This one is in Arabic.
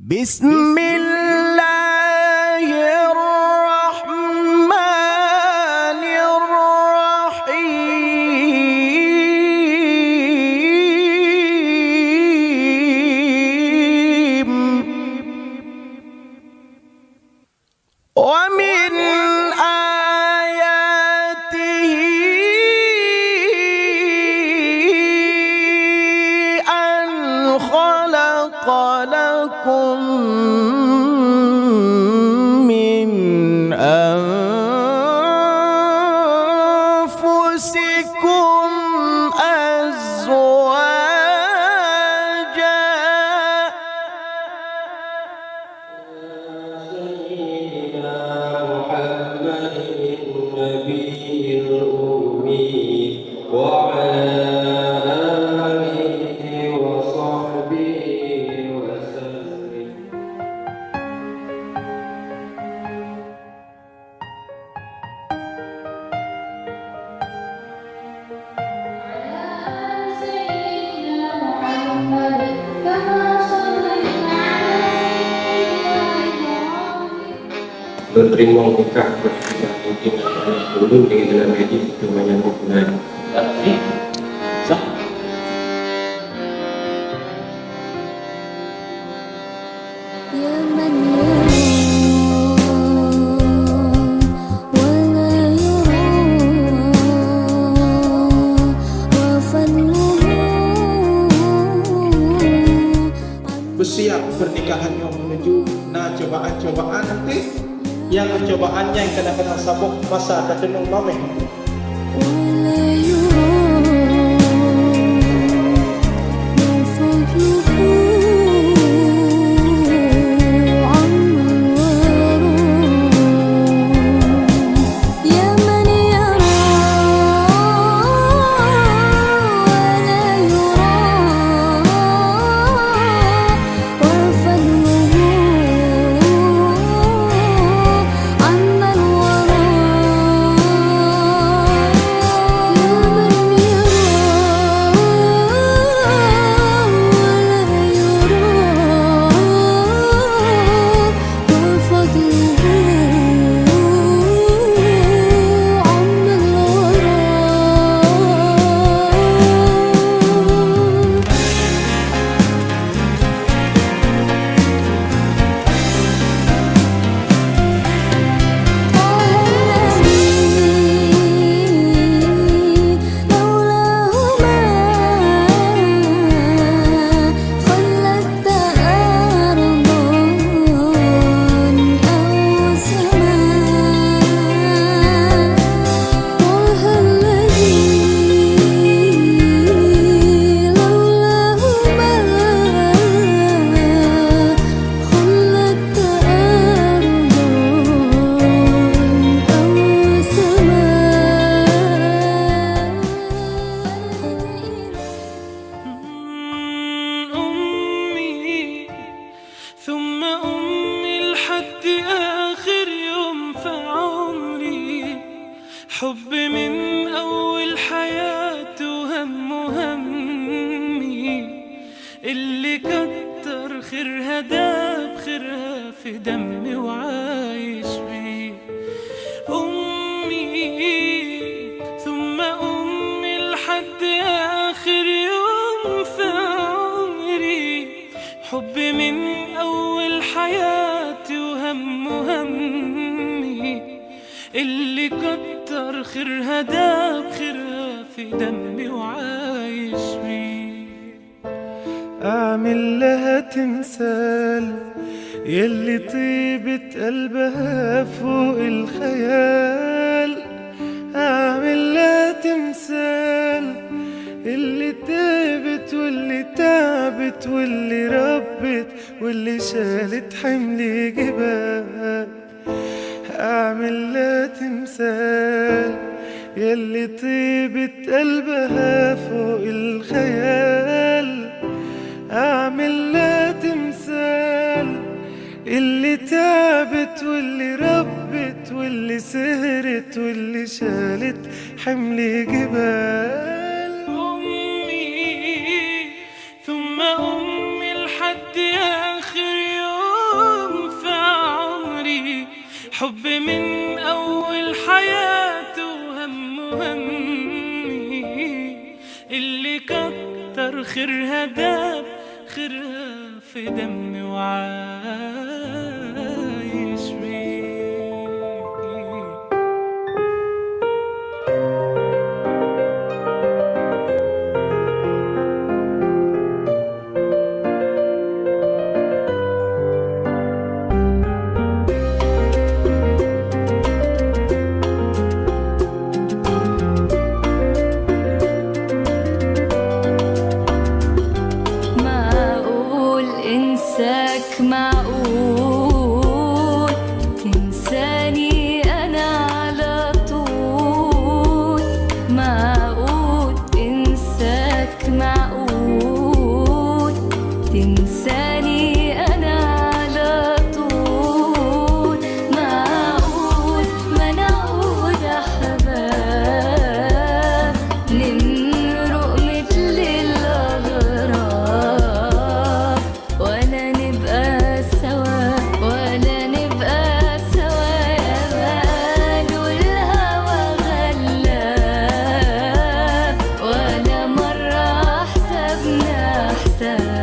بسم الله الرحمن الرحيم ومن آياته أن خلق لكم من أنفسكم أزواجا سيدنا محمد النبي الأمي وعلى آله وصحبه وسلم. سيدنا محمد كما صليت على سيدنا إبراهيم. Berterima nikah bersama mungkin dulu di dalam hadis itu menyebutkan يا من يرى ولا يرى وفضله bersiap pernikahan yang menuju cobaan-cobaan nanti yang cobaannya yang kadang-kadang sabuk masa kedenung mameh ولا يرى وفضله عما الورى يا من يرى ولا يرى وفضله عما الورى أمي ثم أمي لحد آخر يوم في عمري حب من أول حياتي وهم همي اللي كتر خيرها داب خيرها في دمي وعايش بيه أمي ثم أمي لحد آخر يوم في عمري حب من أول حياتي وهم همي اللي كتر خيرها داب خيرها في دمي وعايش بيه أعمل لها تمثال يلي طيبة قلبها فوق الخيال أعمل لها تمثال اللي تعبت واللي تعبت واللي ربت واللي شالت حمل جبال أعمل لها تمثال يلي طيبة قلبها فوق الخيال أعمل لها تمثال اللي تعبت واللي ربت واللي سهرت واللي شالت حمل جبال أمي ثم أمي لحد آخر يوم حب من أول حياته همي اللي كتر خيرها داب خيرها في دمي وعايش بيه. معقول تنساني أنا على طول، معقول تنساك، معقول تنساني أنا على طول، معقول ما نعود أحباب نمرق مثل الأغراب، ولا نبقى سوا ولا نبقى سوا. يا قالوا الهوى غلاب ولا مرة حسبنا حساب.